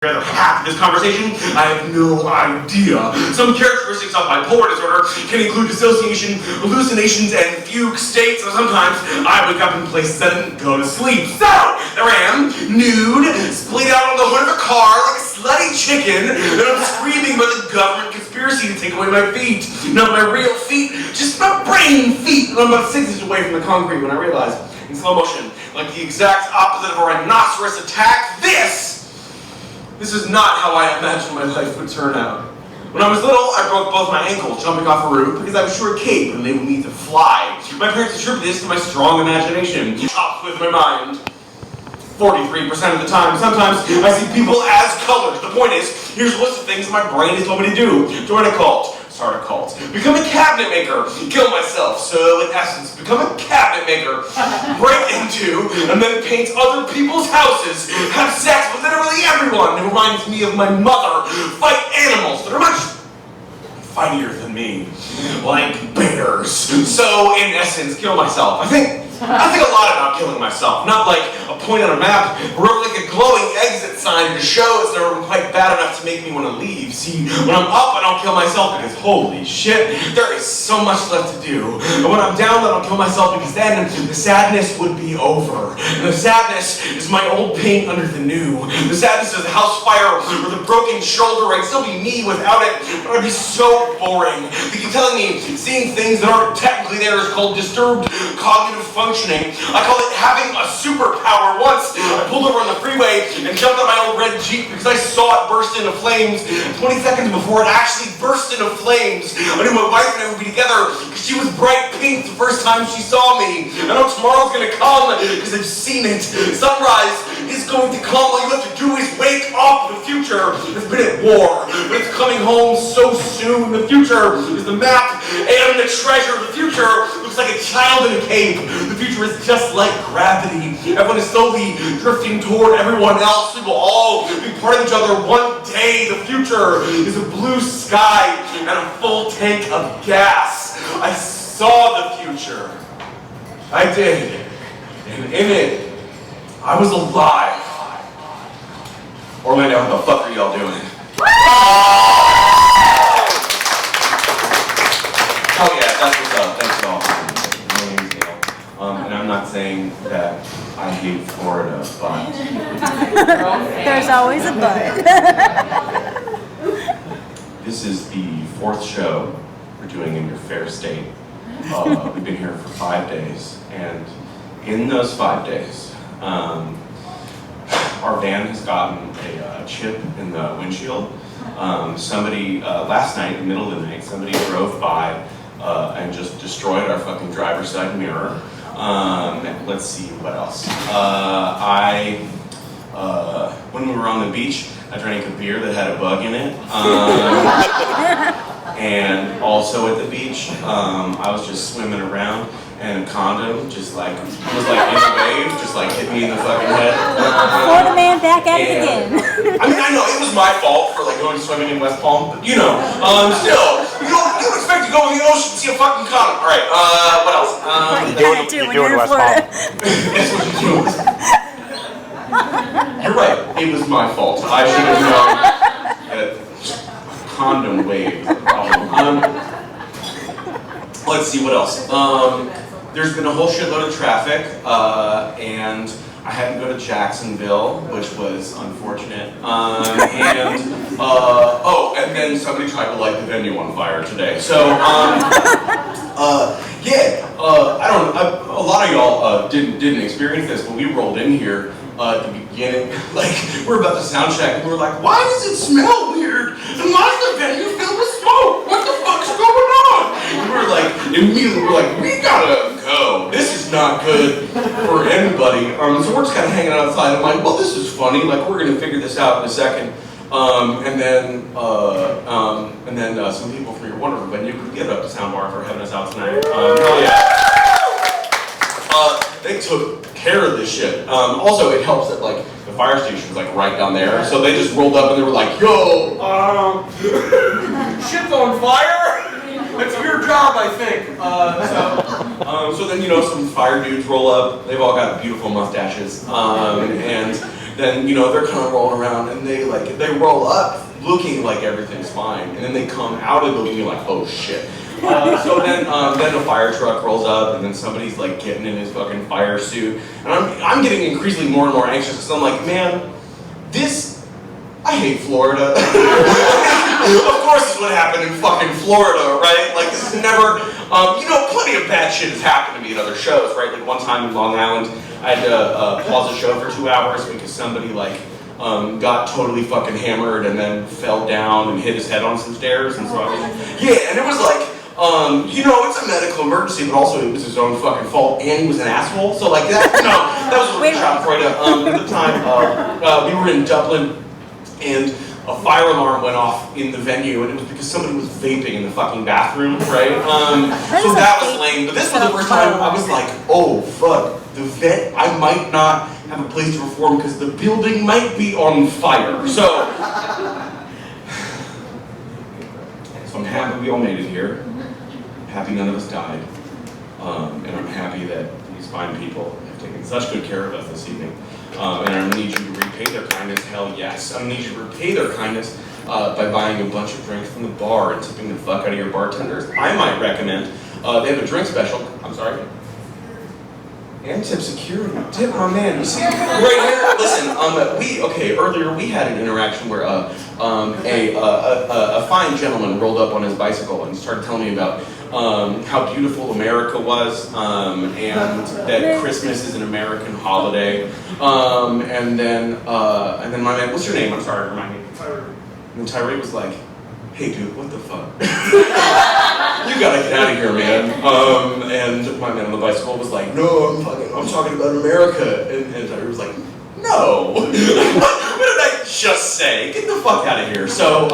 Rather half of this conversation, I have no idea. Some characteristics of bipolar disorder can include dissociation, hallucinations, and fugue states. So sometimes I wake up in places I didn't go to sleep. So there I am, nude, splayed out on the hood of a car like a slutty chicken, and I'm screaming about the government conspiracy to take away my feet. Not my real feet, just my brain feet. And I'm about 6 inches away from the concrete when I realize, in slow motion, like the exact opposite of a rhinoceros attack, This is not how I imagined my life would turn out. When I was little, I broke both my ankles jumping off a roof because I was sure a cape would enable me to fly. My parents attributed this to my strong imagination, chopped with my mind. 43% of the time. Sometimes I see people as colors. The point is, here's a list of things my brain has told me to do. Join a cult. Start a cult. Become a cabinet maker. Kill myself. So, in essence, become a cabinet maker. Break into and then paint other people's houses. Have sex with literally everyone who reminds me of my mother. Fight animals that are much fightier than me. Like bears. So, in essence, kill myself. I think a lot about killing myself. Not like a point on a map, or like a glowing exit sign to show it's never quite bad enough to make me want to leave. See, when I'm up, I don't kill myself because holy shit, there is so much left to do. And when I'm down, I don't kill myself because then the sadness would be over. And the sadness is my old paint under the new. The sadness is the house fire or the broken shoulder. I'd still be me without it, but I'd be so boring. They keep telling me seeing things that aren't technically there is called disturbed cognitive functioning. I call it having a superpower. Once I pulled over on the freeway and jumped out my old red Jeep because I saw it burst into flames. 20 seconds before it actually burst into flames, I knew my wife and I would be together because she was bright pink the first time she saw me. I know tomorrow's gonna come because I've seen it. Sunrise is going to come. All you have to do is wake up. The future has been at war, but it's coming home so soon. The future is the map and the treasure. The future looks like a child in a cape. The future is just like gravity. Everyone is slowly drifting toward everyone else. We will all be part of each other one day. The future is a blue sky and a full tank of gas. I saw the future. I did. And in it, I was alive. Orlando, how the fuck are y'all doing? Oh yeah, that's what's up. Thanks y'all. My name's Dale. And I'm not saying that I hate Florida, but there's always a but. This is the 4th show we're doing in your fair state. We've been here for 5 days, and in those 5 days, our van has gotten a chip in the windshield. Somebody, last night, in the middle of the night, somebody drove by and just destroyed our fucking driver's side mirror. Let's see, what else? When we were on the beach, I drank a beer that had a bug in it. And also at the beach, I was just swimming around, and a condom just like was like in the wave, just like hit me in the fucking head. Florida man back at it again. I mean, I know it was my fault for like going swimming in West Palm, but you know, still, you don't expect to go in the ocean and see a fucking condom. All right, what else? You do in West Palm. That's what you do. You're right. It was my fault. I should have known that condom wave was the problem. Let's see what else. There's been a whole shitload of traffic, and I had to go to Jacksonville, which was unfortunate. And then somebody tried to light the venue on fire today. So, a lot of y'all didn't experience this, but we rolled in here at the beginning, like, we're about to sound check, and we were like, why does it smell weird? And why is the venue filled with smoke? What the fuck's going on? And we were like, immediately, we gotta go. This is not good for anybody. So we're just kind of hanging outside. I'm like, well, this is funny. Like, we're gonna figure this out in a second. And then some people from your wonderful venue could get up to Soundbar for having us out tonight. Hell yeah. They took care of this shit. Also, it helps that like the fire station's like right down there, so they just rolled up and they were like, "Yo, shit's on fire." It's your job, I think. So then some fire dudes roll up. They've all got beautiful mustaches, and then they're kind of rolling around, and they roll up looking like everything's fine, and then they come out of the building, you're like, oh shit. So then a fire truck rolls up, and then somebody's like getting in his fucking fire suit, and I'm getting increasingly more and more anxious because I'm like, man, I hate Florida. Of course, it's what happened in fucking Florida, right? Like this is never, plenty of bad shit has happened to me in other shows, right? Like one time in Long Island, I had to pause the show for 2 hours because somebody got totally fucking hammered and then fell down and hit his head on some stairs, and so I was, and it was like, it's a medical emergency, but also it was his own fucking fault, and he was an asshole, so like that, that was a little shot for you. At the time, we were in Dublin, and a fire alarm went off in the venue, and it was because somebody was vaping in the fucking bathroom, right? So that was lame, but this was the first time I was like, oh fuck, I might not have a place to perform because the building might be on fire. So I'm happy we all made it here. Happy none of us died. And I'm happy that these fine people have taken such good care of us this evening. And I'm going to need you to repay their kindness, hell yes. I'm going to need you to repay their kindness by buying a bunch of drinks from the bar and tipping the fuck out of your bartenders. I might recommend, they have a drink special, I'm sorry. And tip security, tip my man. You see, right here, listen, earlier we had an interaction where a fine gentleman rolled up on his bicycle and started telling me about how beautiful America was, and that Christmas is an American holiday, and then my man, what's your name? I'm sorry, remind me. Tyree. And Tyree was like, hey dude, what the fuck? You gotta get out of here, man. And my man on the bicycle was like, no, I'm talking about America. And Tyree was like, no. What did I just say? Get the fuck out of here. So,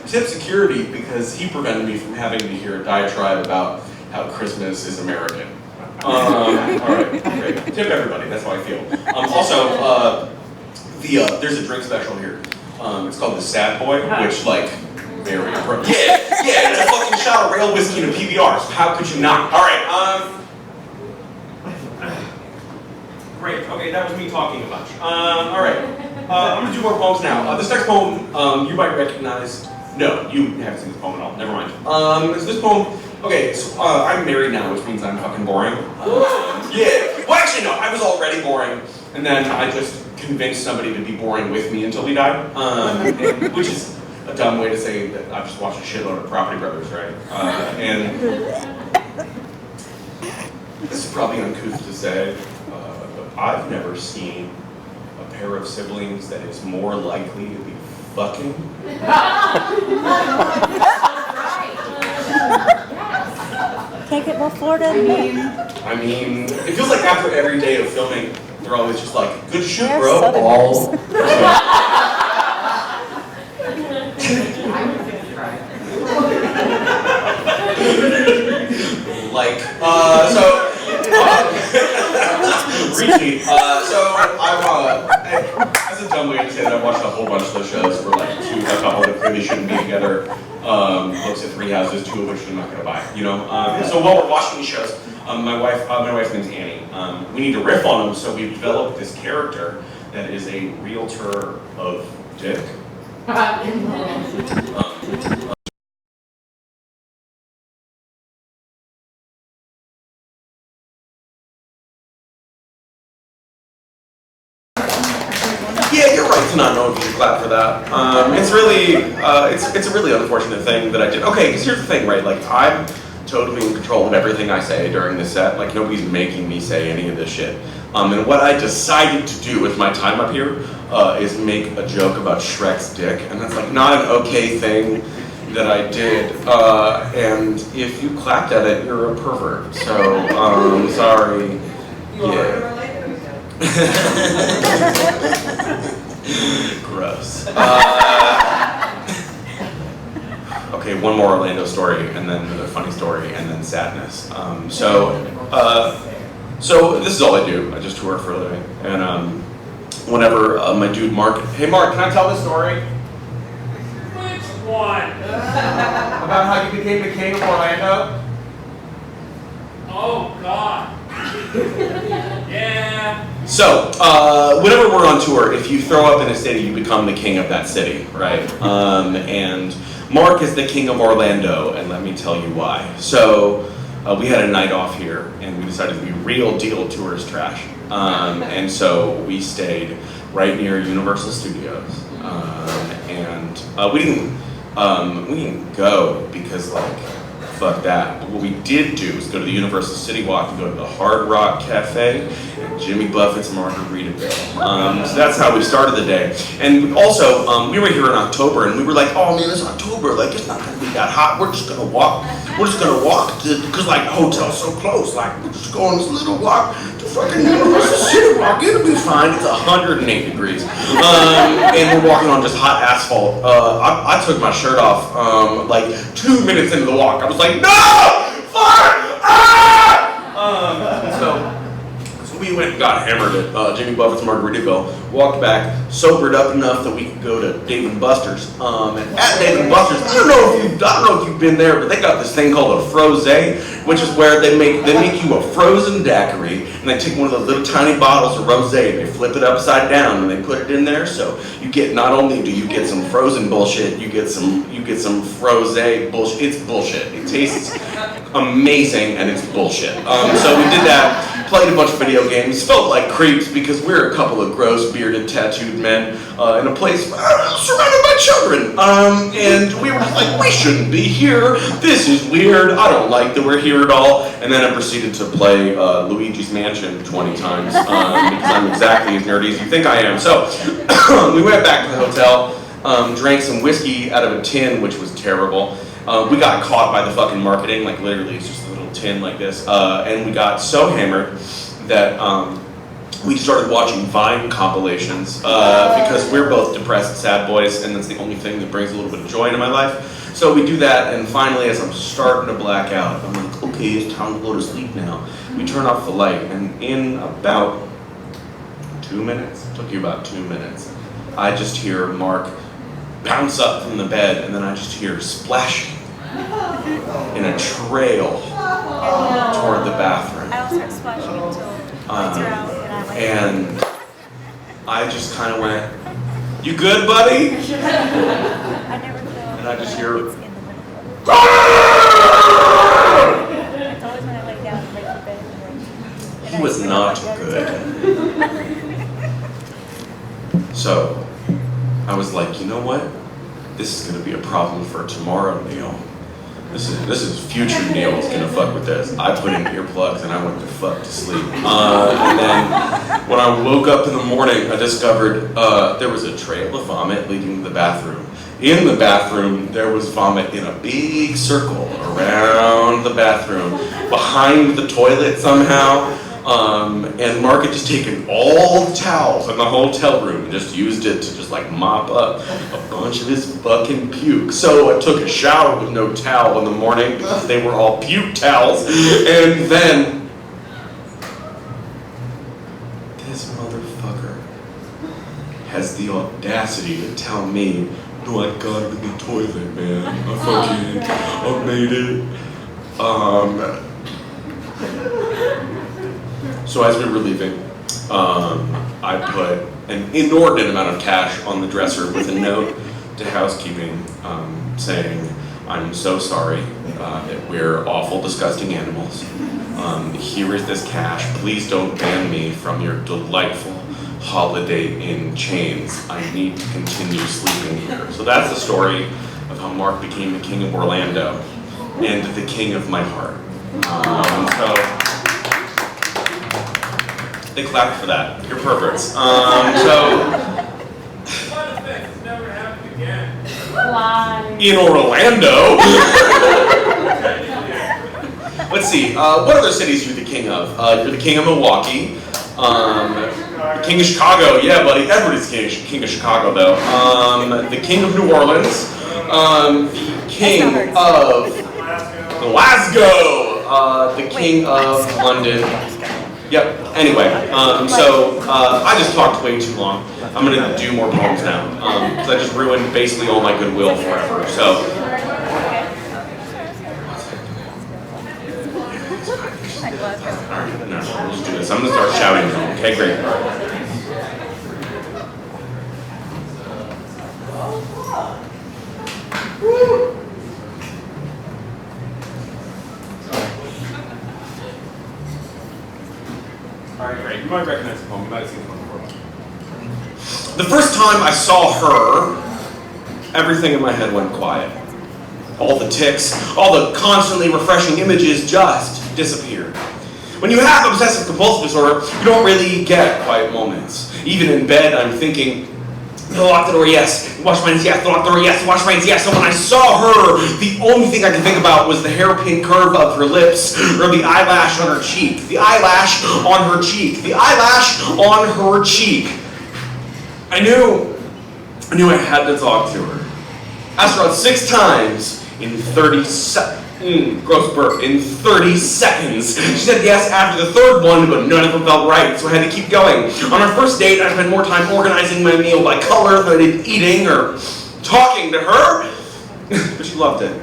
tip security because he prevented me from having to hear a diatribe about how Christmas is American. All right, great. Tip everybody, that's how I feel. Also, there's a drink special here. It's called the Sad Boy, which very appropriate. Yeah, it's a fucking shot of rail whiskey and a PBR, so how could you not? All right, great, okay, that was me talking a bunch. All right, I'm gonna do more poems now. This next poem, you might recognize. No, you haven't seen this poem at all, never mind. So this poem, okay, so I'm married now, which means I'm fucking boring. Yeah, well actually no, I was already boring, and then I just convinced somebody to be boring with me until we died, which is a dumb way to say that I've just watched a shitload of Property Brothers, right? And this is probably uncouth to say, but I've never seen a pair of siblings that is more likely to be fucking. Can't get more Florida than that. I mean, it feels like after every day of filming, they're always just like, good shit, They're bro, Southerners. balls. Retweet. That's a dumb way to say that I've watched a whole bunch of those shows where a couple that clearly shouldn't be together looks at 3 houses, 2 of which they're not going to buy. So while we're watching these shows, my wife's name's Annie. We need to riff on them, so we've developed this character that is a realtor of dick. Yeah, you're right to not know if you should clap for that. It's a really unfortunate thing that I did. Okay, because here's the thing, right? I'm totally in control of everything I say during the set. Nobody's making me say any of this shit. And what I decided to do with my time up here is make a joke about Shrek's dick, and that's not an okay thing that I did. And if you clapped at it, you're a pervert. So, sorry. Yeah. Gross. Okay, one more Orlando story, and then another funny story, and then sadness. So this is all I do. I just tour for a living. And whenever my dude Mark, hey Mark, can I tell this story? Which one? About how you became the king of Orlando? Oh God. Yeah. So, whenever we're on tour, if you throw up in a city, you become the king of that city, right? And Mark is the king of Orlando, and let me tell you why. So, we had a night off here, and we decided to be real deal tourist trash. And so we stayed right near Universal Studios, and we didn't go because like fuck that. But what we did do was go to the Universal City Walk and go to the Hard Rock Cafe and Jimmy Buffett's Margaritaville. So that's how we started the day. And also, we were here in October, and we were like, oh man, it's October, like it's not gonna be that hot. We're just gonna walk because like the hotel's so close. Like we're just going this little walk to fucking Universal City Walk. It'll be fine. It's 108 degrees, and we're walking on just hot asphalt. I took my shirt off like 2 minutes into the walk. I was like, no, fuck, ah! So we went and got hammered at Jimmy Buffett's Margaritaville, walked back, sobered up enough that we could go to Dave & Buster's. And at Dave & Buster's, I don't know if you've been there, but they got this thing called a frosé, which is where they make you a frozen daiquiri, and they take one of those little tiny bottles of rosé and they flip it upside down and they put it in there. So you get, not only do you get some frozen bullshit, you get some frosé bullshit. It's bullshit. It tastes amazing and it's bullshit. So we did that. Played a bunch of video games, felt like creeps because we're a couple of gross, bearded, tattooed men in a place surrounded by children. And we were like, we shouldn't be here. This is weird. I don't like that we're here at all. And then I proceeded to play Luigi's Mansion 20 times because I'm exactly as nerdy as you think I am. So we went back to the hotel, drank some whiskey out of a tin, which was terrible. We got caught by the fucking marketing, like literally it's just a little tin like this, and we got so hammered that we started watching Vine compilations because we're both depressed, sad boys, and that's the only thing that brings a little bit of joy into my life. So we do that, and finally, as I'm starting to black out, I'm like, okay, it's time to go to sleep now. We turn off the light, and in about 2 minutes, it took you about 2 minutes, I just hear Mark bounce up from the bed, and then I just hear splashing in a trail toward the bathroom. I will start splashing until lights are out and I'm like, And I just kind of went, you good, buddy? I never feel And I just hear, it's in the middle of the It's always when I lay down and make the bed and he was not good. So I was like, you know what? This is gonna be a problem for tomorrow, Neil. This is future Neil is gonna fuck with this. I put in earplugs and I went to fuck to sleep. And then when I woke up in the morning, I discovered there was a trail of vomit leading to the bathroom. In the bathroom, there was vomit in a big circle around the bathroom, behind the toilet somehow. And Mark had just taken all the towels in the hotel room and just used it to just like mop up a bunch of his fucking puke. So I took a shower with no towel in the morning because they were all puke towels. And then this motherfucker has the audacity to tell me, no, I got it in the toilet, man. I made it. So as we were leaving, I put an inordinate amount of cash on the dresser with a note to housekeeping saying, I'm so sorry that we're awful, disgusting animals. Here is this cash. Please don't ban me from your delightful Holiday Inn chains. I need to continue sleeping here. So that's the story of how Mark became the king of Orlando and the king of my heart. So they clapped for that. You're perverts. So It's never happened again. in Orlando. Let's see. What other cities are you the king of? You're the king of Milwaukee. King of Chicago. Yeah, buddy. Everybody's king of Chicago, though. The king of New Orleans. The king of Glasgow. The king of London. Yep, anyway, so I just talked way too long. I'm gonna do more poems now, because I just ruined basically all my goodwill forever, so. Alright, no, we'll just do this. I'm gonna start shouting now. Okay, great. Alright, great. You might recognize the poem. You might have seen the poem before. The first time I saw her, everything in my head went quiet. All the tics, all the constantly refreshing images just disappeared. When you have obsessive compulsive disorder, you don't really get quiet moments. Even in bed, I'm thinking, lock the door, yes. Wash my hands, yes. Lock the door, yes. Wash my hands, yes. So when I saw her, the only thing I could think about was the hairpin curve of her lips or the eyelash on her cheek. The eyelash on her cheek. The eyelash on her cheek. I knew I had to talk to her. Asked her out 6 times in 30 seconds. Gross burp. In 30 seconds. She said yes after the 3rd one, but none of them felt right, so I had to keep going. On our first date, I spent more time organizing my meal by color than I did eating or talking to her. But she loved it.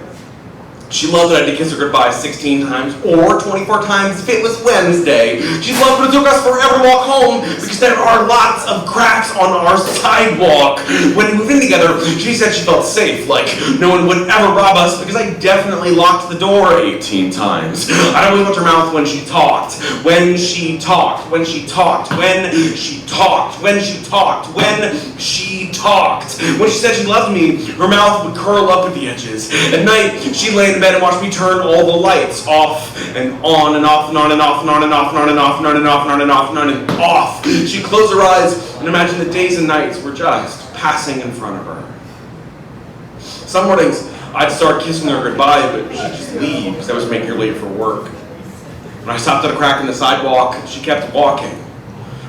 She loved that I had to kiss her goodbye 16 times or 24 times if it was Wednesday. She loved when it took us forever to walk home because there are lots of cracks on our sidewalk. When we moved in together, she said she felt safe, like no one would ever rob us because I definitely locked the door 18 times. I'd always watch her mouth when she talked. When she talked. When she talked. When she talked. When she talked. When she talked. When she said she loved me, her mouth would curl up at the edges. At night, she lay in bed and watched me turn all the lights off and on and off and on and off and on and off and on and off and on and off and on and off and on and off. She'd close her eyes and imagine the days and nights were just passing in front of her. Some mornings, I'd start kissing her goodbye, but she'd just leave because I was making her late for work. When I stopped at a crack in the sidewalk, she kept walking.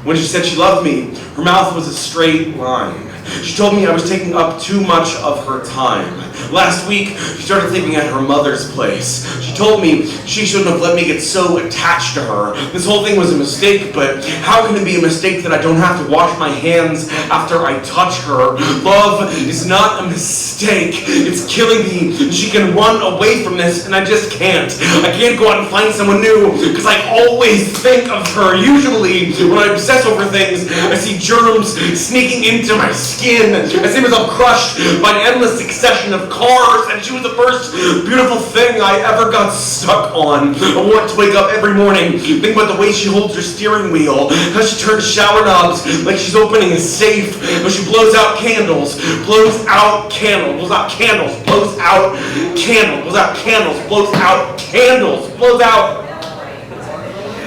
When she said she loved me, her mouth was a straight line. She told me I was taking up too much of her time. Last week, she started sleeping at her mother's place. She told me she shouldn't have let me get so attached to her. This whole thing was a mistake, but how can it be a mistake that I don't have to wash my hands after I touch her? Love is not a mistake. It's killing me. She can run away from this, and I just can't. I can't go out and find someone new, because I always think of her. Usually, when I obsess over things, I see germs sneaking into my skin. I see myself crushed by an endless succession of cars, and she was the first beautiful thing I ever got stuck on. I want to wake up every morning, think about the way she holds her steering wheel, how she turns shower knobs like she's opening a safe, how she blows out candles, blows out candles, blows out candles, blows out candles, blows out candles, blows out candles, blows out.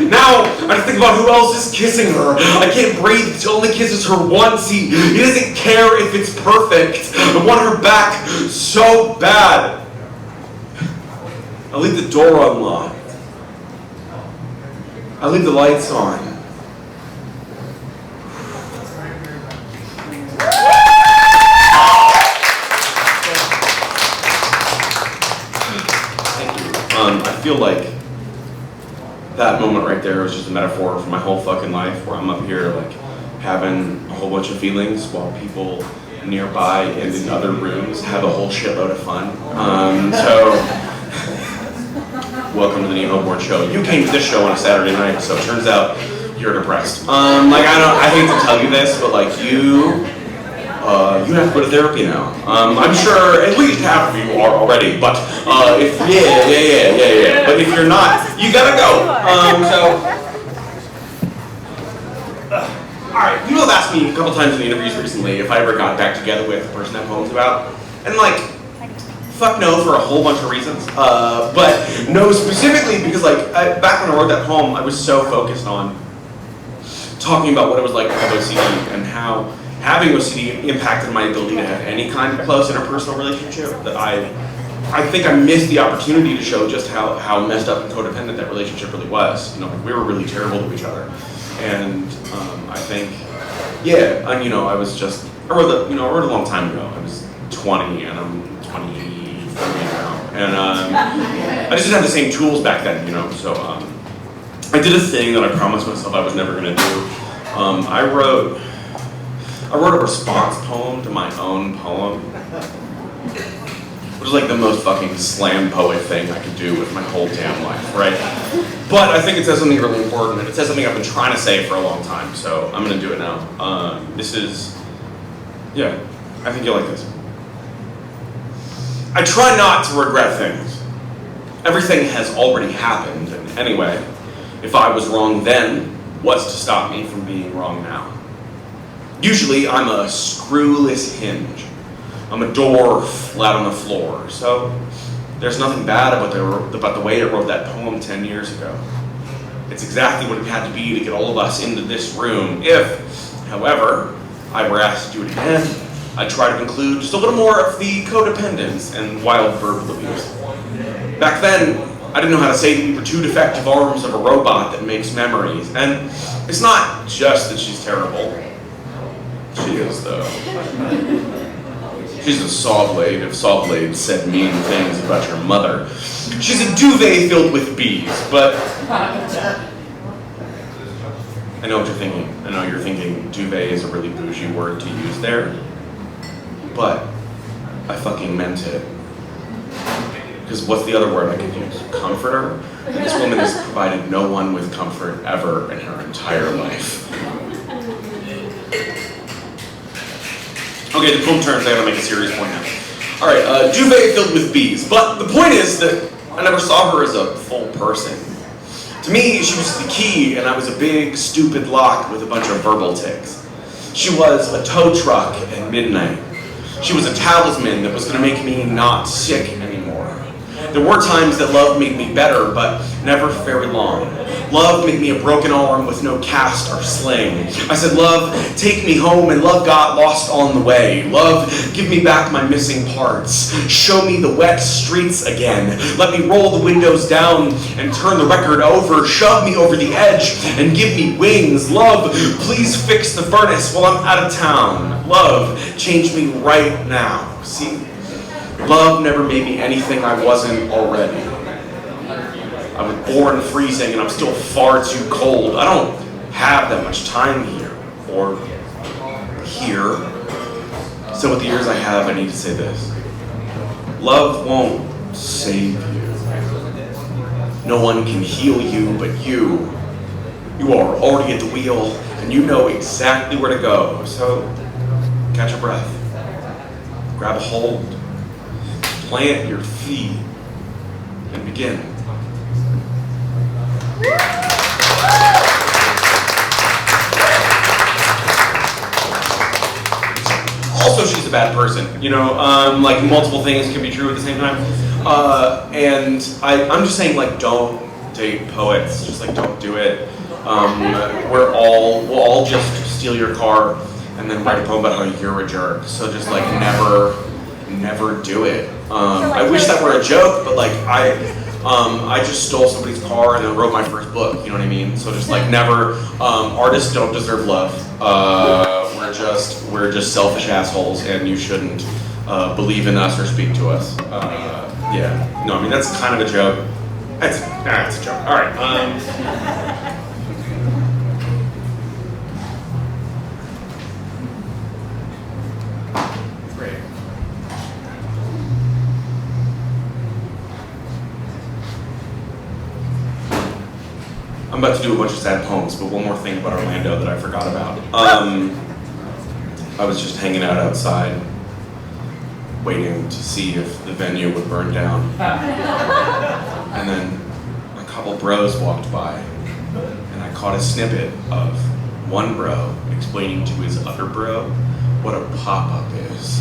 Now, I just think about who else is kissing her. I can't breathe. She only kisses her once. He doesn't care if it's perfect. I want her back so bad. I leave the door unlocked. I leave the lights on. Thank you. I feel like that moment right there was just a metaphor for my whole fucking life, where I'm up here like having a whole bunch of feelings while people nearby and in other rooms have a whole shitload of fun. So welcome to the Hilborn show. You came to this show on a Saturday night, so it turns out you're depressed. I hate to tell you this, but like you have to go to therapy now. I'm sure at least half of you are already, but But if you're not, you gotta go. Alright, people have asked me a couple times in the interviews recently if I ever got back together with the person that poem's about. And like, fuck no for a whole bunch of reasons. But no specifically because back when I wrote that poem, I was so focused on talking about what it was like to have OCD and how having OCD impacted my ability to have any kind of close interpersonal relationship, that I think I missed the opportunity to show just how messed up and codependent that relationship really was. You know, like we were really terrible to each other. And I think, I wrote a long time ago. I was 20 and I'm 23 now. And I just didn't have the same tools back then, so I did a thing that I promised myself I was never gonna do. I wrote a response poem to my own poem. which is like the most fucking slam poet thing I could do with my whole damn life, right? But I think it says something really important, and it says something I've been trying to say for a long time, so I'm gonna do it now. Yeah, I think you'll like this. I try not to regret things. Everything has already happened, and anyway, if I was wrong then, what's to stop me from being wrong now? Usually, I'm a screwless hinge. I'm a door flat on the floor, so there's nothing bad about the way I wrote that poem 10 years ago. It's exactly what it had to be to get all of us into this room. If, however, I were asked to do it again, I'd try to include just a little more of the codependence and wild verbal abuse. Back then, I didn't know how to say that we were two defective arms of a robot that makes memories. And it's not just that she's terrible. She is, though. She's a saw blade if saw blades said mean things about your mother. She's a duvet filled with bees, but... I know what you're thinking. I know you're thinking duvet is a really bougie word to use there. But I fucking meant it. Because what's the other word I could use? Comforter? And this woman has provided no one with comfort ever in her entire life. Okay, the poem turns, I gotta make a serious point now. Alright, duvet filled with bees. But the point is that I never saw her as a full person. To me, she was the key, and I was a big, stupid lock with a bunch of verbal tics. She was a tow truck at midnight. She was a talisman that was gonna make me not sick anymore. There were times that love made me better, but never very long. Love made me a broken arm with no cast or sling. I said, love, take me home, and love got lost on the way. Love, give me back my missing parts. Show me the wet streets again. Let me roll the windows down and turn the record over. Shove me over the edge and give me wings. Love, please fix the furnace while I'm out of town. Love, change me right now. See? Love never made me anything I wasn't already. I was born freezing and I'm still far too cold. I don't have that much time here, or here. So with the years I have, I need to say this. Love won't save you. No one can heal you but you. You are already at the wheel and you know exactly where to go. So catch your breath. Grab a hold. Plant your feet and begin. Also, she's a bad person. You know, like multiple things can be true at the same time. And I'm just saying, like, don't date poets. Just like, don't do it. We'll all just steal your car and then write a poem about how you're a jerk. So just like never do it. I wish that were a joke, but like I just stole somebody's car and then wrote my first book, you know what I mean? So just like never, artists don't deserve love. We're just selfish assholes and you shouldn't believe in us or speak to us. Yeah, no, I mean that's kind of a joke. It's a joke. All right. I'm about to do a bunch of sad poems, but one more thing about Orlando that I forgot about. I was just hanging out outside, waiting to see if the venue would burn down. And then a couple bros walked by, and I caught a snippet of one bro explaining to his other bro what a pop-up is.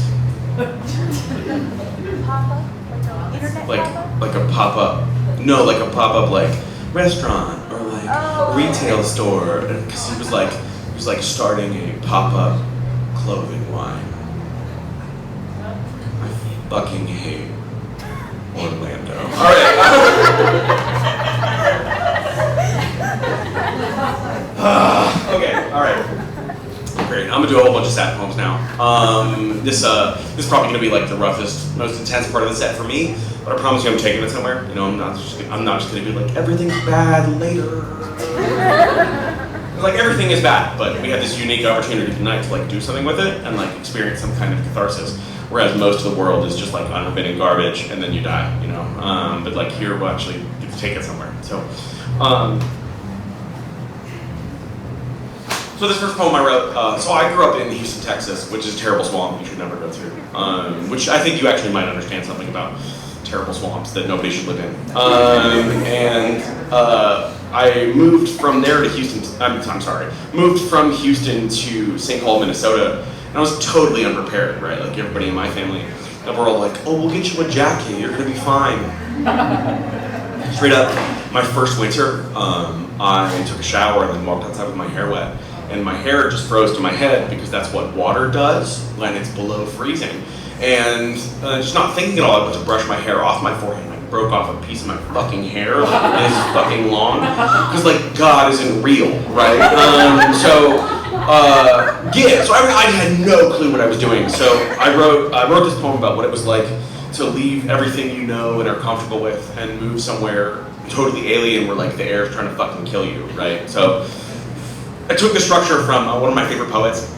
Pop-up? Internet pop-up? Like a pop-up. No, like a pop-up like restaurant or like retail store. Because he was like starting a pop-up clothing line. I fucking hate Orlando. Alright. Okay, alright. Great. I'm gonna do a whole bunch of sad poems now. This is probably gonna be like the roughest, most intense part of the set for me, but I promise you I'm taking it somewhere. You know, I'm not just gonna be like, everything's bad later. Like everything is bad, but we have this unique opportunity tonight to like do something with it and like experience some kind of catharsis. whereas most of the world is just like unremitting garbage, and then you die, you know. But like here, we'll actually get to take it somewhere. So this first poem I wrote, so I grew up in Houston, Texas, which is a terrible swamp you should never go through, which I think you actually might understand something about terrible swamps that nobody should live in. I moved from there to Houston, moved from Houston to St. Paul, Minnesota, and I was totally unprepared, right? Like everybody in my family, and we're all like, oh, we'll get you a jacket, you're gonna be fine. Straight up, my first winter, I took a shower and then walked outside with my hair wet. And my hair just froze to my head because that's what water does when it's below freezing. And just not thinking at all, I went to brush my hair off my forehead and I broke off a piece of my fucking hair, like this fucking long. Because like God isn't real, right? So I had no clue what I was doing. So I wrote this poem about what it was like to leave everything you know and are comfortable with and move somewhere totally alien where like the air is trying to fucking kill you, right? So I took the structure from one of my favorite poets.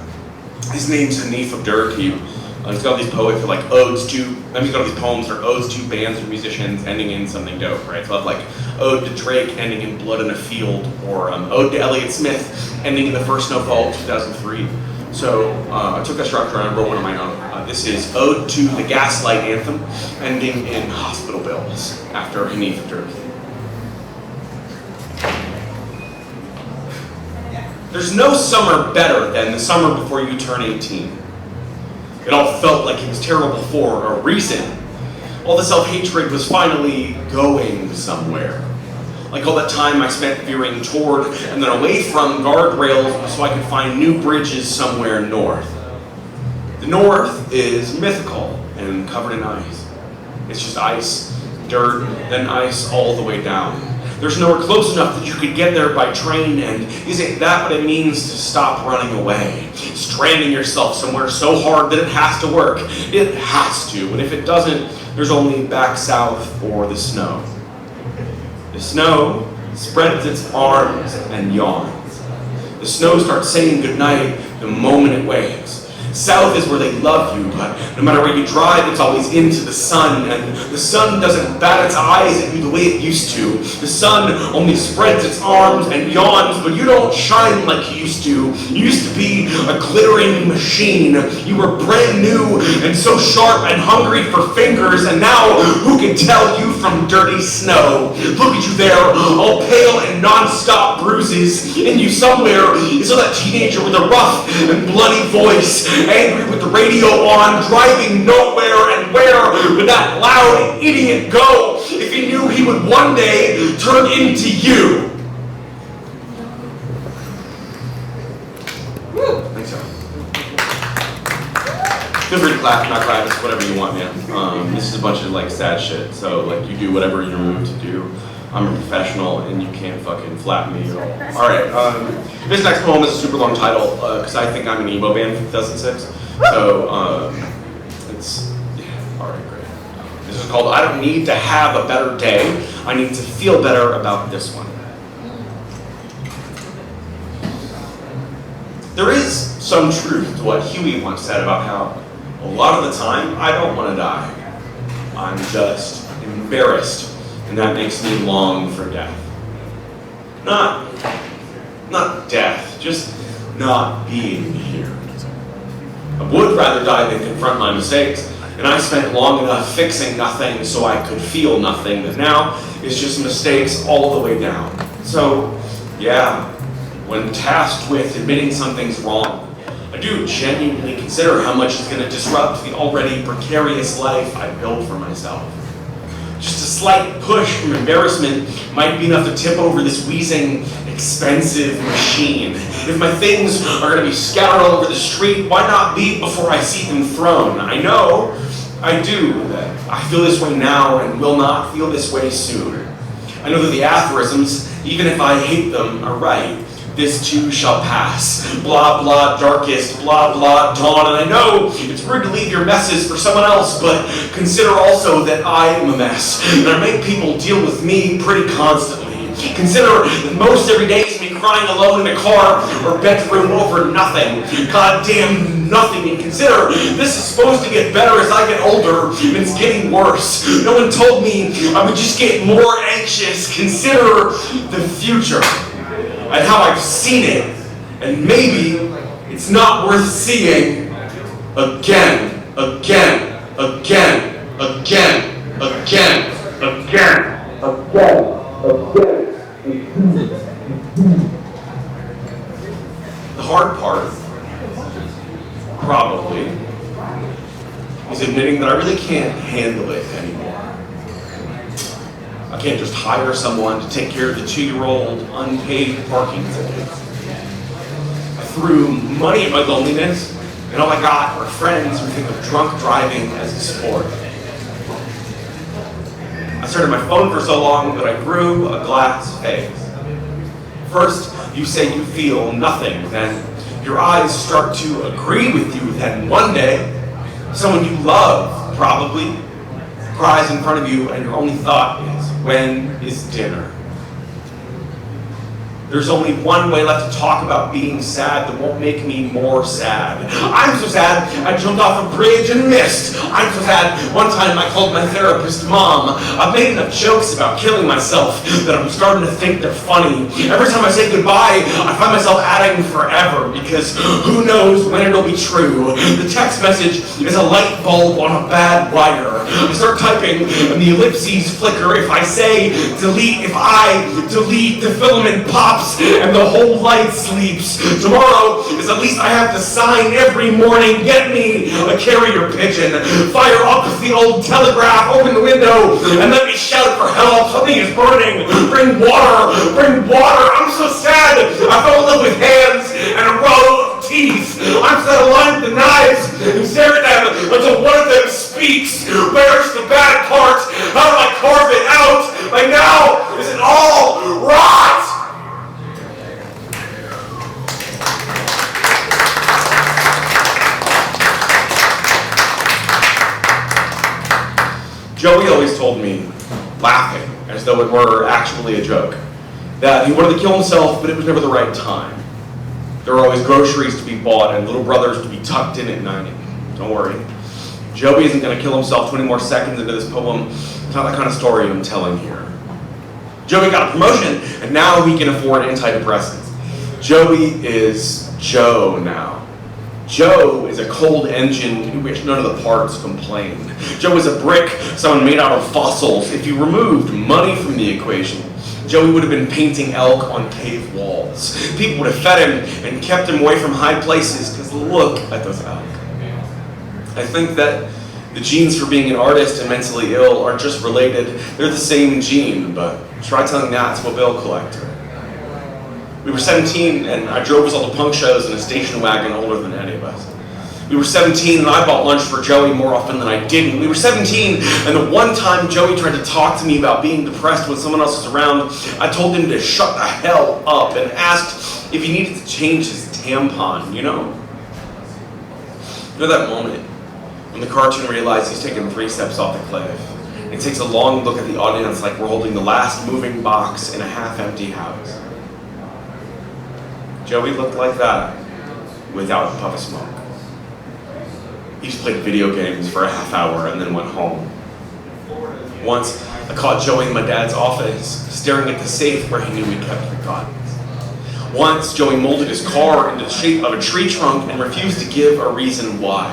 His name's Hanif Abdur. He's got all these poets that are like odes to, he's got all these poems that are odes to bands or musicians ending in something dope, right? So I have like Ode to Drake ending in Blood in a Field, or Ode to Elliott Smith ending in The First Snowfall of 2003. So I took that structure and I wrote one of my own. This is Ode to the Gaslight Anthem ending in Hospital Bills after Hanif Abdur. There's no summer better than the summer before you turn 18. It all felt like it was terrible for a reason. All the self-hatred was finally going somewhere. Like all that time I spent veering toward and then away from guardrails so I could find new bridges somewhere north. The north is mythical and covered in ice. It's just ice, dirt, then ice all the way down. There's nowhere close enough that you could get there by train, and isn't that what it means to stop running away? Stranding yourself somewhere so hard that it has to work. It has to, and if it doesn't, there's only back south or the snow. The snow spreads its arms and yawns. The snow starts saying goodnight the moment it waves. South is where they love you, but no matter where you drive, it's always into the sun, and the sun doesn't bat its eyes at you the way it used to. The sun only spreads its arms and yawns, but you don't shine like you used to. You used to be a glittering machine. You were brand new and so sharp and hungry for fingers, and now who can tell you from dirty snow? Look at you there, all pale and non-stop bruises, and you somewhere is that teenager with a rough and bloody voice, angry with the radio on, driving nowhere, and where would that loud idiot go if he knew he would one day turn into you? Thanks, sir. Feel free to clap, not clap, it's whatever you want, man. This is a bunch of like sad shit, so like you do whatever you're moved to do. I'm a professional, and you can't fucking flatten me at all. All right, this next poem is a super long title, because I think I'm an emo band from 2006. So, all right, great. This is called I Don't Need to Have a Better Day. I Need to Feel Better About This One. There is some truth to what Huey once said about how a lot of the time I don't want to die. I'm just embarrassed. And that makes me long for death. Not death, just not being here. I would rather die than confront my mistakes, and I spent long enough fixing nothing so I could feel nothing that now is just mistakes all the way down. So, yeah, when tasked with admitting something's wrong, I do genuinely consider how much it's going to disrupt the already precarious life I built for myself. Just a slight push from embarrassment might be enough to tip over this wheezing, expensive machine. If my things are going to be scattered all over the street, why not leave before I see them thrown? I know, I do, that I feel this way now and will not feel this way soon. I know that the aphorisms, even if I hate them, are right. This too shall pass. Blah, blah, darkest, blah, blah, dawn. And I know it's rude to leave your messes for someone else, but consider also that I am a mess. And I make people deal with me pretty constantly. Consider that most every day is me and crying alone in a car or bedroom over nothing. Goddamn nothing. And consider, this is supposed to get better as I get older, and it's getting worse. No one told me I would just get more anxious. Consider the future and how I've seen it, and maybe it's not worth seeing again, again, again, again, again, again, again. The hard part, probably, is admitting that I really can't handle it anymore. I can't just hire someone to take care of the 2-year-old unpaid parking ticket. I threw money at my loneliness, and all I got were friends who think of drunk driving as a sport. I started my phone for so long that I grew a glass face. First, you say you feel nothing, then your eyes start to agree with you, then one day, someone you love, probably, cries in front of you, and your only thought is, when is dinner? There's only one way left to talk about being sad that won't make me more sad. I'm so sad I jumped off a bridge and missed. I'm so sad one time I called my therapist Mom. I've made enough jokes about killing myself that I'm starting to think they're funny. Every time I say goodbye, I find myself adding forever because who knows when it'll be true. The text message is a light bulb on a bad wire. I start typing and the ellipses flicker. If I say delete, if I delete, the filament pops and the whole light sleeps. Tomorrow is at least I have to sign every morning. Get me a carrier pigeon. Fire up the old telegraph. Open the window and let me shout for help. Something is burning. Bring water. Bring water. I'm so sad. I fell in love with hands and a row of teeth. I'm set aligned with the knives and stare at them until one of them speaks. Where's the bad part? How do I carve it out? Like now, is it all right? Joey always told me, laughing, as though it were actually a joke, that he wanted to kill himself, but it was never the right time. There were always groceries to be bought and little brothers to be tucked in at night. Don't worry. Joey isn't going to kill himself 20 more seconds into this poem. It's not that kind of story I'm telling here. Joey got a promotion, and now he can afford antidepressants. Joey is Joe now. Joe is a cold engine in which none of the parts complain. Joe is a brick, someone made out of fossils. If you removed money from the equation, Joey would have been painting elk on cave walls. People would have fed him and kept him away from high places, because look at those elk. I think that the genes for being an artist and mentally ill aren't just related, they're the same gene, but try telling that to a bill collector. We were 17 and I drove us all to punk shows in a station wagon older than any of us. We were 17 and I bought lunch for Joey more often than I didn't. We were 17 and the one time Joey tried to talk to me about being depressed when someone else was around, I told him to shut the hell up and asked if he needed to change his tampon, you know? You know that moment when the cartoon realizes he's taken 3 steps off the cliff and takes a long look at the audience like we're holding the last moving box in a half-empty house. Joey looked like that without a puff of smoke. He just played video games for a half hour and then went home. Once, I caught Joey in my dad's office, staring at the safe where he knew we kept the guns. Once, Joey molded his car into the shape of a tree trunk and refused to give a reason why.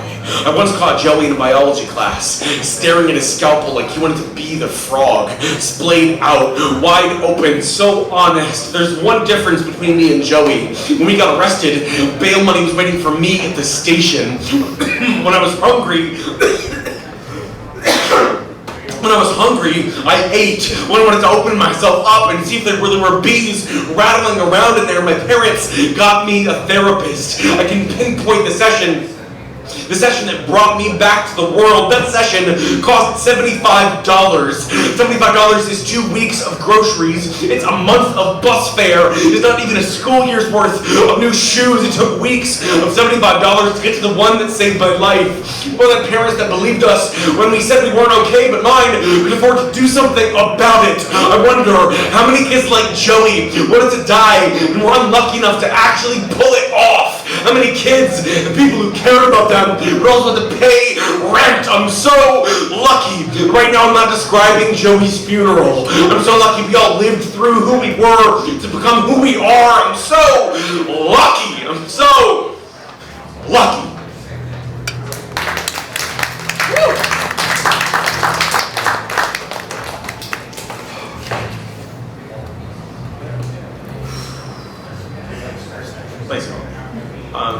I once caught Joey in a biology class, staring at his scalpel like he wanted to be the frog, splayed out, wide open, so honest. There's one difference between me and Joey. When we got arrested, bail money was waiting for me at the station. When I was hungry, I ate. When I wanted to open myself up and see if there really were bees rattling around in there, my parents got me a therapist. I can pinpoint the session The session that brought me back to the world. That session cost $75. $75 is 2 weeks of groceries. It's a month of bus fare. It's not even a school year's worth of new shoes. It took weeks of $75 to get to the one that saved my life. More than parents that believed us when we said we weren't okay, but mine could afford to do something about it. I wonder how many kids like Joey wanted to die and were unlucky enough to actually pull it off. How many kids and people who cared about them would also have to pay rent. I'm so lucky. Right now I'm not describing Joey's funeral. I'm so lucky we all lived through who we were to become who we are. I'm so lucky. I'm so lucky.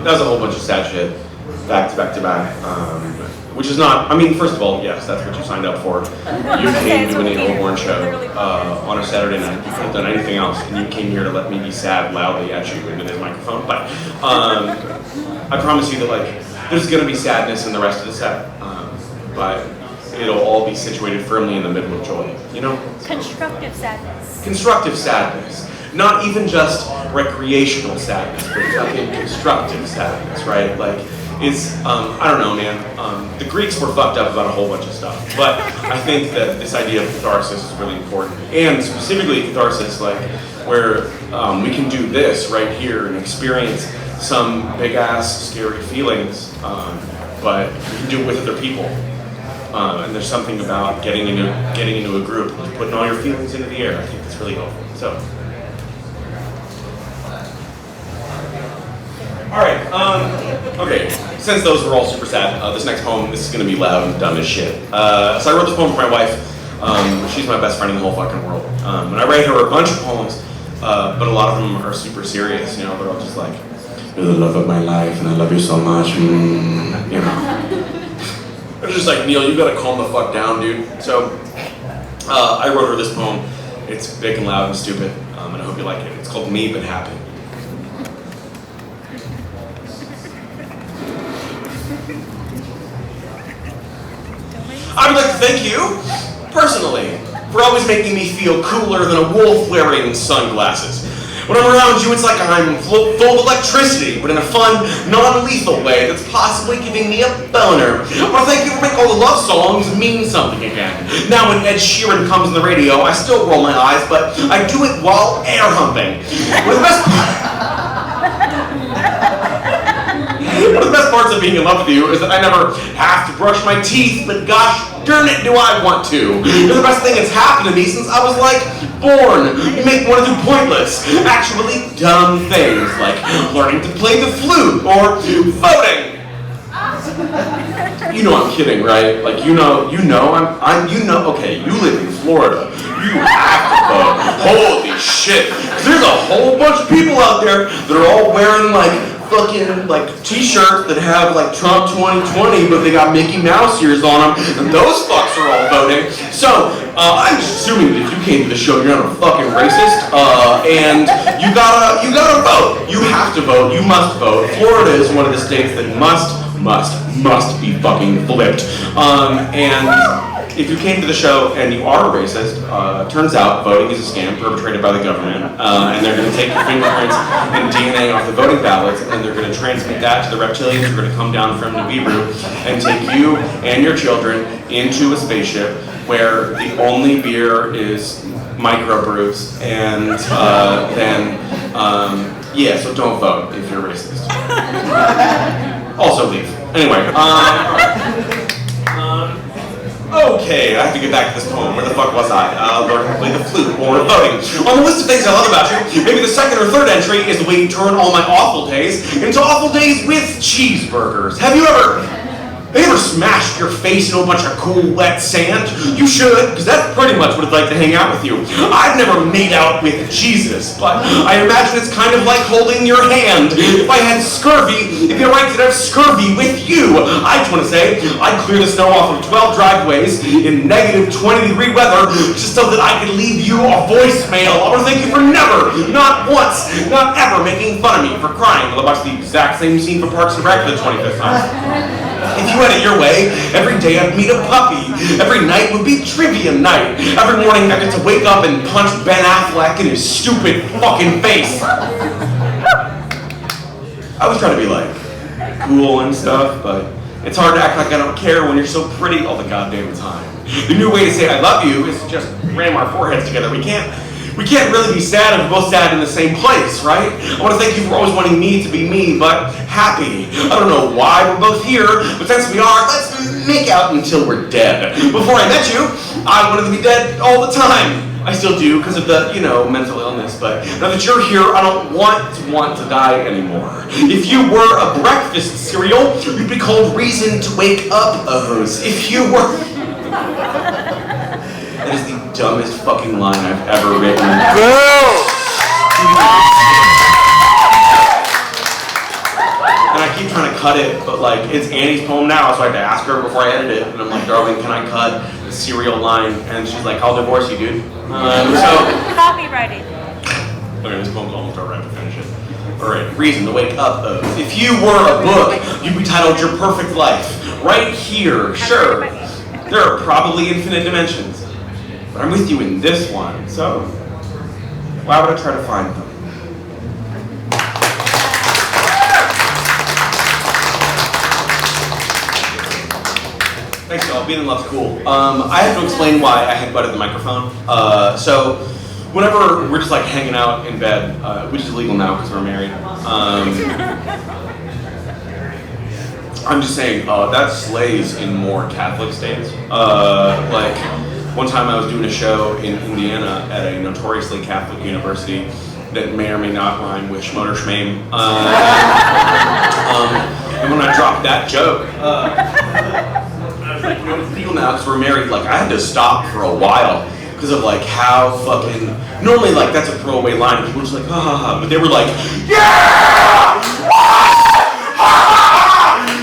That was a whole bunch of sad shit, back to back to back, which is not, I mean, first of all, yes, that's what you signed up for. You came to the Hilborn show on a Saturday night. You couldn't have done anything else, and you came here to let me be sad loudly at you into this microphone. But I promise you that, like, there's going to be sadness in the rest of the set, but it'll all be situated firmly in the middle of joy, you know? Constructive sadness. Constructive sadness. Not even just recreational sadness, but fucking constructive sadness, right? Like, it's, I don't know, man. The Greeks were fucked up about a whole bunch of stuff, but I think that this idea of catharsis is really important. And specifically catharsis, like, where we can do this right here and experience some big-ass, scary feelings, but we can do it with other people. And there's something about getting into a group, putting all your feelings into the air. I think that's really helpful. So. Alright, okay, since those were all super sad, this next poem, this is gonna be loud and dumb as shit. So I wrote this poem for my wife. She's my best friend in the whole fucking world. And I write her a bunch of poems, but a lot of them are super serious, you know, they're all just like, you're the love of my life and I love you so much, you know. It's just like, Neil, you gotta calm the fuck down, dude. So, I wrote her this poem. It's big and loud and stupid, and I hope you like it. It's called Me But Happy. I would like to thank you, personally, for always making me feel cooler than a wolf wearing sunglasses. When I'm around you, it's like I'm full of electricity, but in a fun, non-lethal way that's possibly giving me a boner. I want to thank you for making all the love songs mean something again. Now when Ed Sheeran comes on the radio, I still roll my eyes, but I do it while air humping. One of the best parts of being in love with you is that I never have to brush my teeth, but gosh darn it, do I want to. You're the best thing that's happened to me since I was, like, born. You make me want to do pointless, actually dumb things, like learning to play the flute or voting. You know I'm kidding, right? Like, you know, okay, you live in Florida. You have to vote. Holy shit. There's a whole bunch of people out there that are all wearing, like, fucking, like, t-shirts that have, like, Trump 2020, but they got Mickey Mouse ears on them, and those fucks are all voting. So, I'm just assuming that if you came to the show, you're not a fucking racist, and you gotta vote. You have to vote. You must vote. Florida is one of the states that must be fucking flipped. And if you came to the show and you are a racist, turns out voting is a scam perpetrated by the government, and they're going to take your fingerprints and DNA off the voting ballots, and they're going to transmit that to the reptilians who are going to come down from Nibiru and take you and your children into a spaceship where the only beer is microbrews, and yeah, so don't vote if you're racist. Also leave. Anyway, okay, I have to get back to this poem. Where the fuck was I? Learning to play the flute or voting. On the list of things I love about you, maybe the second or third entry is the way you turn all my awful days into awful days with cheeseburgers. Have you ever smashed your face into a bunch of cool, wet sand? You should, because that's pretty much what it's like to hang out with you. I've never made out with Jesus, but I imagine it's kind of like holding your hand. If I had scurvy, it'd be alright to have scurvy with you. I just want to say, I'd clear the snow off of 12 driveways in negative 20-degree weather just so that I could leave you a voicemail. I want to thank you for never, not once, not ever making fun of me for crying while I watched the exact same scene from Parks and Rec for the 25th time. If you had it your way, every day I'd meet a puppy. Every night would be trivia night. Every morning I get to wake up and punch Ben Affleck in his stupid fucking face. I was trying to be like cool and stuff, but it's hard to act like I don't care when you're so pretty all the goddamn time. The new way to say I love you is to just ram our foreheads together. We can't really be sad if we're both sad in the same place, right? I want to thank you for always wanting me to be me, but happy. I don't know why we're both here, but since we are, let's make out until we're dead. Before I met you, I wanted to be dead all the time. I still do because of the, mental illness, but now that you're here, I don't want to die anymore. If you were a breakfast cereal, you'd be called Reason to Wake Up a Host. If you were... That is the dumbest fucking line I've ever written. And I keep trying to cut it, but like, it's Annie's poem now, so I have to ask her before I edit it. And I'm like, darling, can I cut the cereal line? And she's like, I'll divorce you, dude. Copywriting. Okay, this poem's almost over, I have to finish it. Alright, Reason to Wake Up Though. If you were a book, you'd be titled Your Perfect Life. Right here, sure. There are probably infinite dimensions. But I'm with you in this one, so why would I try to find them? Thanks, y'all. Being in love's cool. I have to explain why I headbutted the microphone. So whenever we're just like hanging out in bed, which is illegal now because we're married, I'm just saying that slays in more Catholic states. Like one time I was doing a show in Indiana at a notoriously Catholic university that may or may not rhyme with schmoder schmame. And when I dropped that joke, I was like, it's legal now because we're married. Like I had to stop for a while because of like how fucking normally like that's a throwaway line and people were just like ha ha ha, but they were like yeah,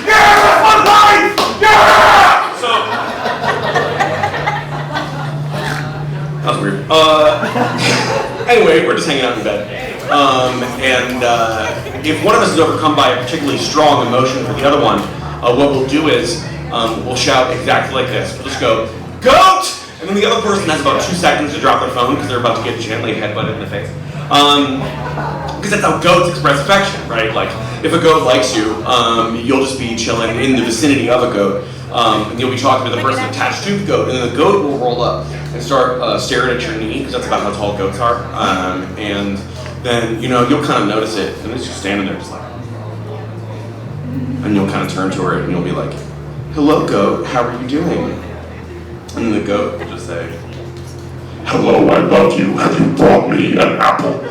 yeah, that's my life, yeah. So that was weird. Anyway, we're just hanging out in bed, and if one of us is overcome by a particularly strong emotion for the other one, what we'll do is we'll shout exactly like this. We'll just go, GOAT! And then the other person has about 2 seconds to drop their phone because they're about to get gently headbutted in the face. Because that's how goats express affection, right? Like, if a goat likes you, you'll just be chilling in the vicinity of a goat. And you'll be talking to the person attached to the goat, and then the goat will roll up and start staring at your knee, because that's about how tall goats are. And then, you'll kind of notice it, and it's just standing there just like... And you'll kind of turn to her, and you'll be like, hello, goat, how are you doing? And then the goat will just say, hello, I love you, have you brought me an apple?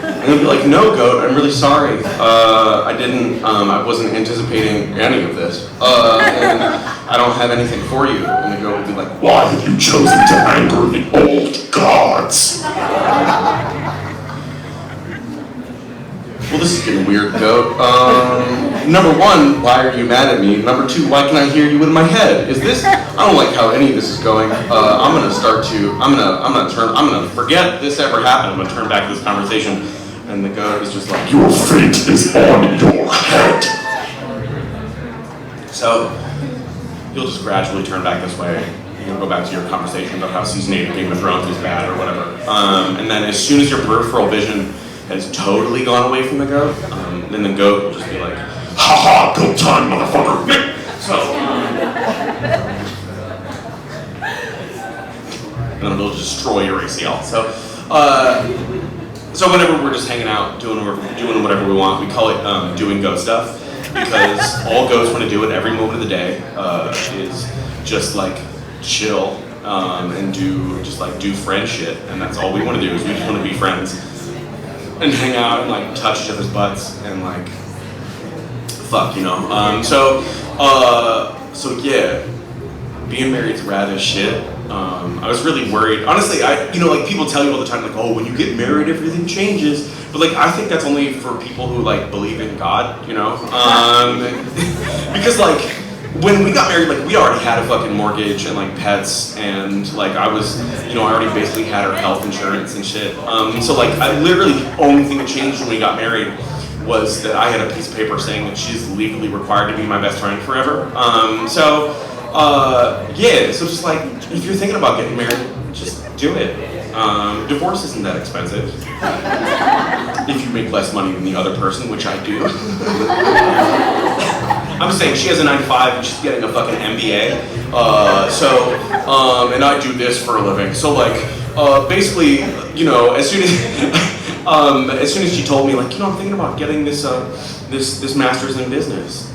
And they'll be like, no, goat, I'm really sorry. I wasn't anticipating any of this. And I don't have anything for you. And the goat will be like, why have you chosen to anger the old gods? Well, this is getting weird, goat. Number one, why are you mad at me? Number two, why can I hear you in my head? Is this? I don't like how any of this is going. I'm gonna forget this ever happened. I'm gonna turn back to this conversation, and the goat is just like, your fate is on your head. So you'll just gradually turn back this way. You'll go back to your conversation about how season 8 of Game of Thrones is bad or whatever. And then as soon as your peripheral vision has totally gone away from the goat, then the goat will just be like, ha ha, goat time, motherfucker. So, and then it'll destroy your ACL. So whenever we're just hanging out, doing whatever we want, we call it doing goat stuff, because all goats want to do at every moment of the day is just like chill and do friend shit, and that's all we want to do is we just want to be friends. And hang out and like touch each other's butts and like fuck, so yeah, being married's rad as shit. I was really worried. Honestly, like people tell you all the time, like, oh, when you get married, everything changes. But like, I think that's only for people who like believe in God, because like when we got married, like we already had a fucking mortgage and like pets, and like I already basically had our health insurance and shit. So like I literally the only thing that changed when we got married was that I had a piece of paper saying that she's legally required to be my best friend forever. Yeah, so just like, if you're thinking about getting married, just do it. Divorce isn't that expensive. If you make less money than the other person, which I do. I'm just saying, she has a 9-to-5 and she's getting a fucking MBA. And I do this for a living. So like, basically, you know, as soon as she told me, like, you know, I'm thinking about getting this master's in business.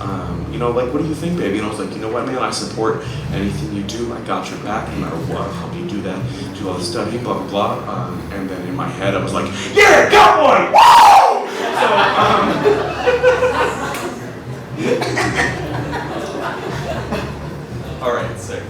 You know, like, what do you think, baby? And I was like, you know what, man, I support anything you do. I got your back no matter what. I'll help you do that, do all the studying, blah, blah, blah. And then in my head, I was like, yeah, got one! Woo! So, all right, sick.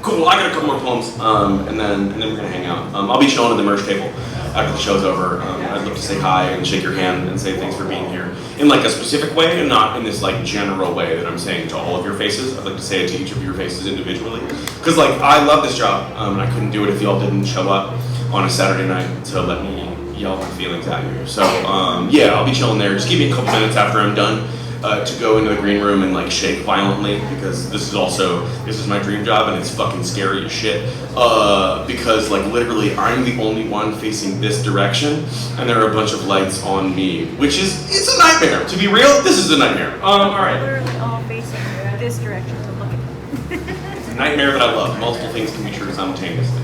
Cool, I got a couple more poems, and then we're gonna hang out. I'll be chilling at the merch table after the show's over. I'd love to say hi and shake your hand and say thanks for being here in like a specific way and not in this like general way that I'm saying to all of your faces. I'd like to say it to each of your faces individually. Because like, I love this job, and I couldn't do it if y'all didn't show up on a Saturday night to let me yell my feelings at you. So yeah, I'll be chilling there. Just give me a couple minutes after I'm done to go into the green room and like shake violently, because this is my dream job and it's fucking scary as shit. Because like literally I'm the only one facing this direction and there are a bunch of lights on me, which it's a nightmare. To be real, this is a nightmare. All right. Literally all facing this direction to look at. It's a nightmare that I love. Multiple things can be true simultaneously.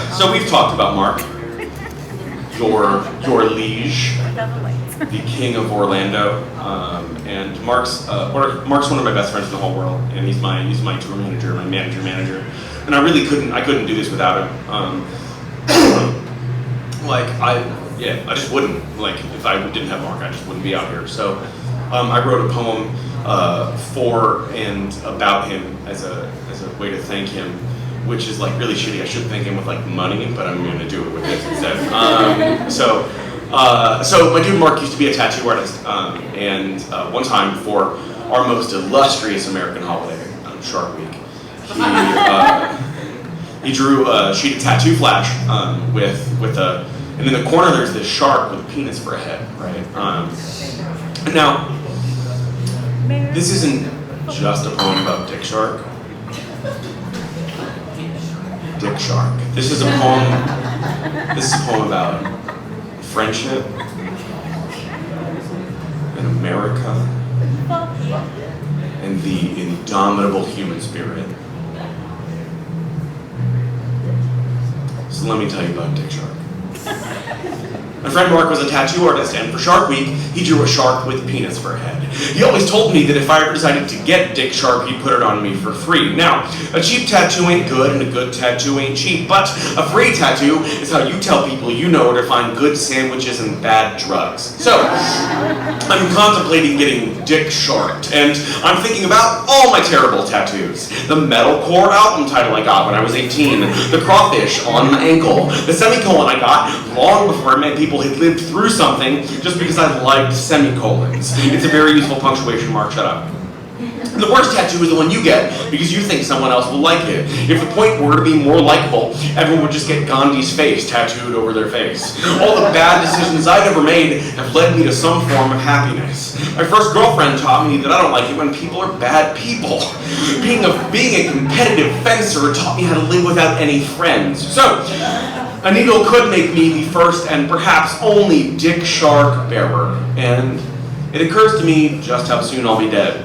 So we've talked about Mark, your liege, the king of Orlando, and Mark's one of my best friends in the whole world, and he's my tour manager, my manager, and I couldn't do this without him. I just wouldn't, like, if I didn't have Mark, I just wouldn't be out here. So I wrote a poem for and about him as a way to thank him, which is like really shitty. I should thank him with like money, but I'm gonna do it with this instead. So my dude Mark used to be a tattoo artist, and one time for our most illustrious American holiday, Shark Week, he drew a sheet of tattoo flash and in the corner there's this shark with a penis for a head, right? Now, this isn't just a poem about Dick Shark. Dick Shark. This is a poem about friendship in America and the indomitable human spirit. So let me tell you about Dick Shark. My friend Mark was a tattoo artist, and for Shark Week, he drew a shark with a penis for a head. He always told me that if I ever decided to get Dick Shark, he'd put it on me for free. Now, a cheap tattoo ain't good, and a good tattoo ain't cheap, but a free tattoo is how you tell people you know where to find good sandwiches and bad drugs. So, I'm contemplating getting Dick Sharked, and I'm thinking about all my terrible tattoos. The metalcore album title I got when I was 18, the crawfish on my ankle, the semicolon I got long before I met people had lived through something just because I liked semicolons. It's a very useful punctuation mark, shut up. The worst tattoo is the one you get because you think someone else will like it. If the point were to be more likable, everyone would just get Gandhi's face tattooed over their face. All the bad decisions I've ever made have led me to some form of happiness. My first girlfriend taught me that I don't like it when people are bad people. Being a competitive fencer taught me how to live without any friends. So, a needle could make me the first and perhaps only Dick Shark bearer, and it occurs to me just how soon I'll be dead.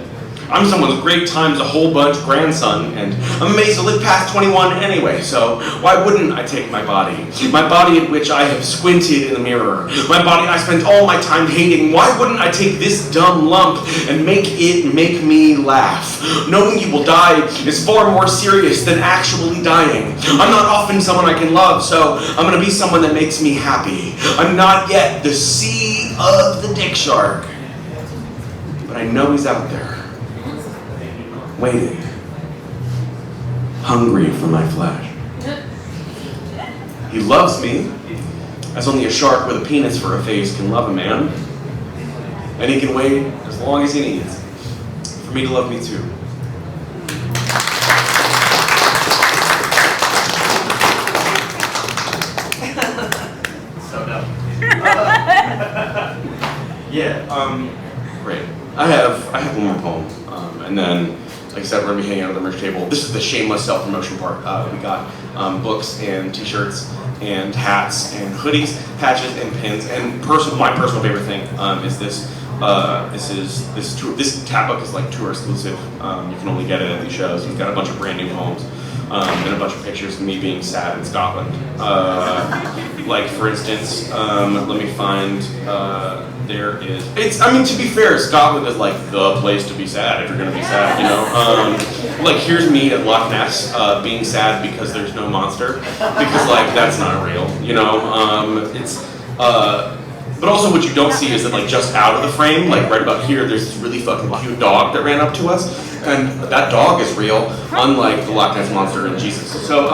I'm someone's great times a whole bunch grandson, and I'm amazed to live past 21 anyway, so why wouldn't I take my body? My body at which I have squinted in the mirror. My body I spent all my time hating. Why wouldn't I take this dumb lump and make it make me laugh? Knowing you will die is far more serious than actually dying. I'm not often someone I can love, so I'm gonna be someone that makes me happy. I'm not yet the sea of the Dick Shark, but I know he's out there. Waiting, hungry for my flesh. He loves me, as only a shark with a penis for a face can love a man. And he can wait as long as he needs for me to love me too. Yeah, great. I have one more poem, and then, like I said, we're gonna be hanging out at the merch table. This is the shameless self-promotion part. We got books and t-shirts and hats and hoodies, patches and pins, and my personal favorite thing is this. This tab book is like tour exclusive. You can only get it at these shows. We've got a bunch of brand new poems. And a bunch of pictures of me being sad in Scotland. Like, for instance, let me find, there is, to be fair, Scotland is like the place to be sad if you're gonna be sad, you know? Like, here's me at Loch Ness, being sad because there's no monster, because, like, that's not real, you know? But also what you don't see is that, like, just out of the frame, like right about here, there's this really fucking cute dog that ran up to us, and that dog is real, unlike the Loch Ness Monster and Jesus. So,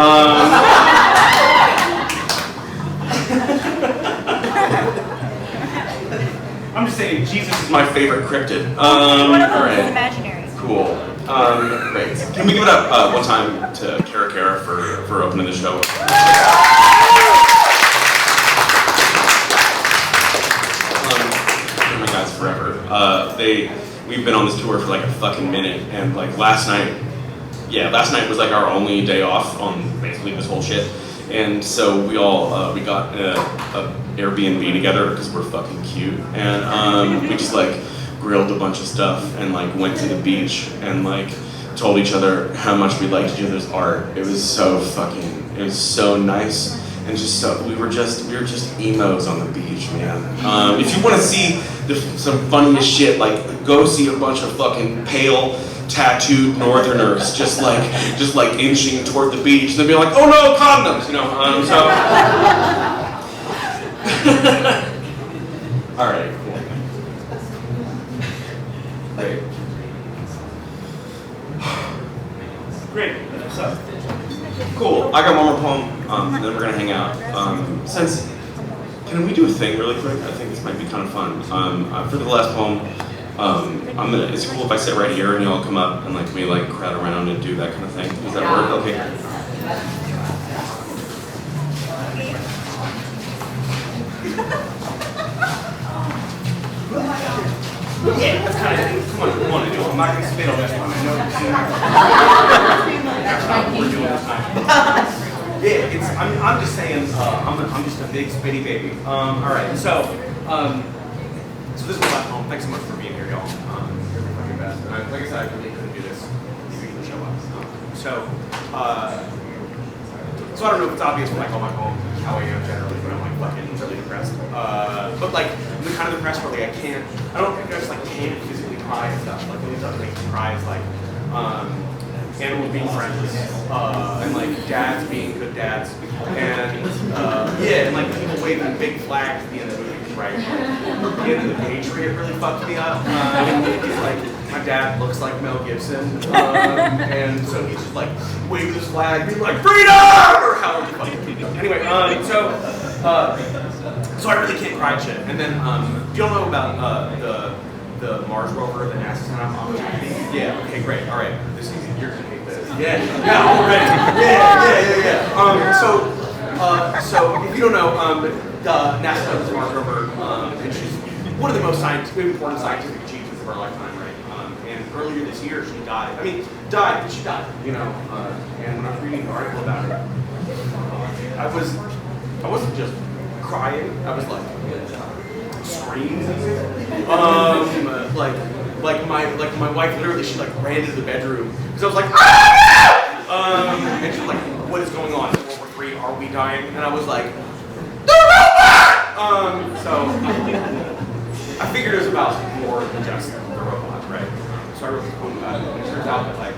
I'm just saying, Jesus is my favorite cryptid. All right. Imaginary. Cool. Great. Can we give it up one time to Kara for opening the show? Forever. We've been on this tour for like a fucking minute, and like last night was like our only day off on basically this whole shit, and so we got a Airbnb together because we're fucking cute, and we just like grilled a bunch of stuff and like went to the beach and like told each other how much we liked each other's art. It was so nice. And we were just emos on the beach, man. If you want to see some funniest shit, like go see a bunch of fucking pale, tattooed Northerners just like inching toward the beach, and they'd be like, "Oh no, condoms," you know. All right, cool. Great. So. Cool. I got one more poem, and then we're gonna hang out. Can we do a thing really quick? I think this might be kind of fun. For the last poem, it's cool if I sit right here and you all come up and like we like crowd around and do that kind of thing. Does that work? Okay. Yeah, that's kind of it. Come on, do it. I'm not gonna spit on this one. I know that's not what we're doing this time. Yeah, I'm just saying, I'm just a big spitty baby. All right, so this is my last poem. Thanks so much for being here, y'all. You're the fucking best. And like I said, I really couldn't do this if you didn't show up. So I don't know if it's obvious when I call my poem how I am generally, but I'm like fucking really depressed. But like, I'm the kind of depressed where like I just like can't physically cry and stuff. Like the only stuff that makes me cry is like animals being friendly, and like dads being good dads, and like people waving big flags at the end of the movie, right? Like, the end of The Patriot really fucked me up. It's like my dad looks like Mel Gibson, and so he's just like waving his flag, being like freedom or however the fuck. Anyway, so I really can't cry and shit. And then do y'all know about the Mars rover that NASA sent up? Yeah. Okay, great. All right. This is you're gonna hate this. Yeah. Already. Yeah. So if you don't know, NASA sent up the Mars rover, and she's one of the most important scientific achievements of our lifetime, right? And earlier this year, she died. But she died. You know. And when I was reading the article about it, I wasn't just crying. I was like screaming. Like my wife literally, she like ran into the bedroom because I was like, ah! And she's like, what is going on? World War III, are we dying? And I was like, the robot! So I figured it was about more than just the robot, right? So I wrote this poem about it, and it turns out that like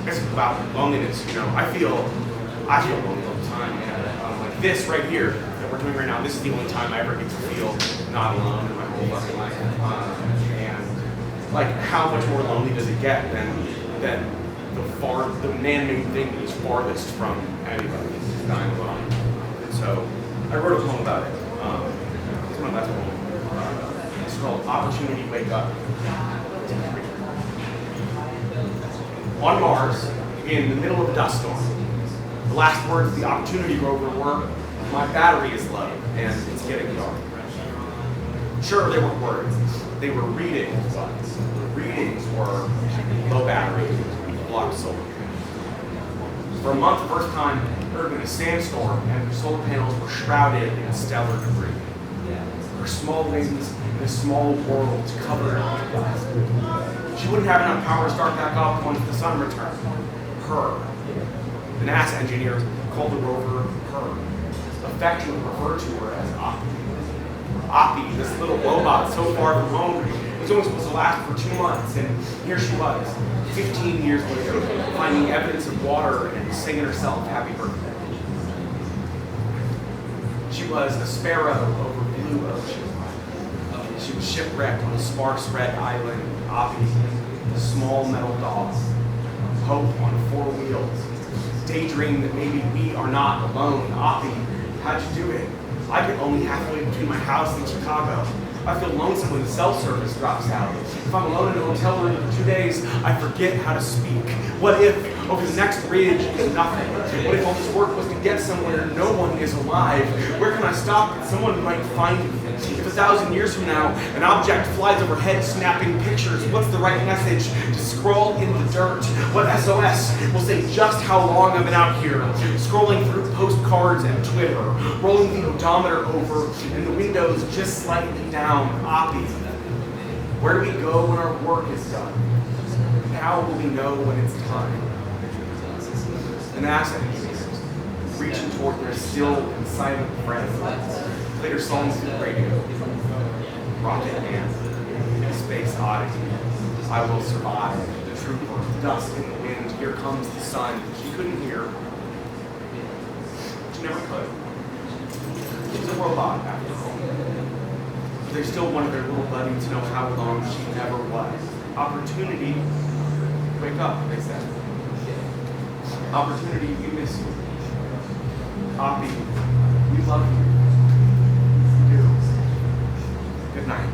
it's about loneliness. You know, I feel lonely all the time. And like this right here that we're doing right now, this is the only time I ever get to feel not alone in my whole fucking life. And like, how much more lonely does it get than the man-made thing that is farthest from anybody dying alone? And so I wrote a poem about it. It's my last poem. It's called "Opportunity Wake Up." On Mars, in the middle of a dust storm, the last words of the Opportunity rover were, "My battery is low, and it's getting dark." Sure, they weren't words. They were readings, but the readings were low battery, blocked solar. For a month, the first time, there had been a sandstorm, and her solar panels were shrouded in stellar debris. Her small wings in a small world covered in dust. She wouldn't have enough power to start back up once the sun returned. Her. The NASA engineers called the rover her, affectionately referred to her as Oppie. Oppie, this little robot so far from home, was only supposed to last for 2 months, and here she was, 15 years later, finding evidence of water and singing herself happy birthday. She was a sparrow over blue ocean. She was shipwrecked on a sparse red island, Oppie, a small metal dog, hope on 4 wheels, daydream that maybe we are not alone. Oppie, how'd you do it? I get only halfway between my house and Chicago. I feel lonesome when the cell service drops out. If I'm alone in a hotel room for 2 days, I forget how to speak. What if over the next ridge is nothing? What if all this work was to get somewhere no one is alive? Where can I stop that someone might find me? If 1,000 years from now, an object flies overhead snapping pictures, what's the right message to scrawl in the dirt? What SOS will say just how long I've been out here, scrolling through postcards and Twitter, rolling the odometer over and the windows just slightly down. Oppie, where do we go when our work is done? And how will we know when it's time? The NASA engineers, reaching toward their still and silent friends, played her songs through the radio. Rocket Man, Space Oddity, I Will Survive, The Trooper, Dust in the Wind, Here Comes the Sun. She couldn't hear. She never could. She was a robot, after all. But they still wanted their little buddy to know how long she never was. Opportunity, wake up, they said. Opportunity, we miss you. Oppie, we love you. We do. Good night.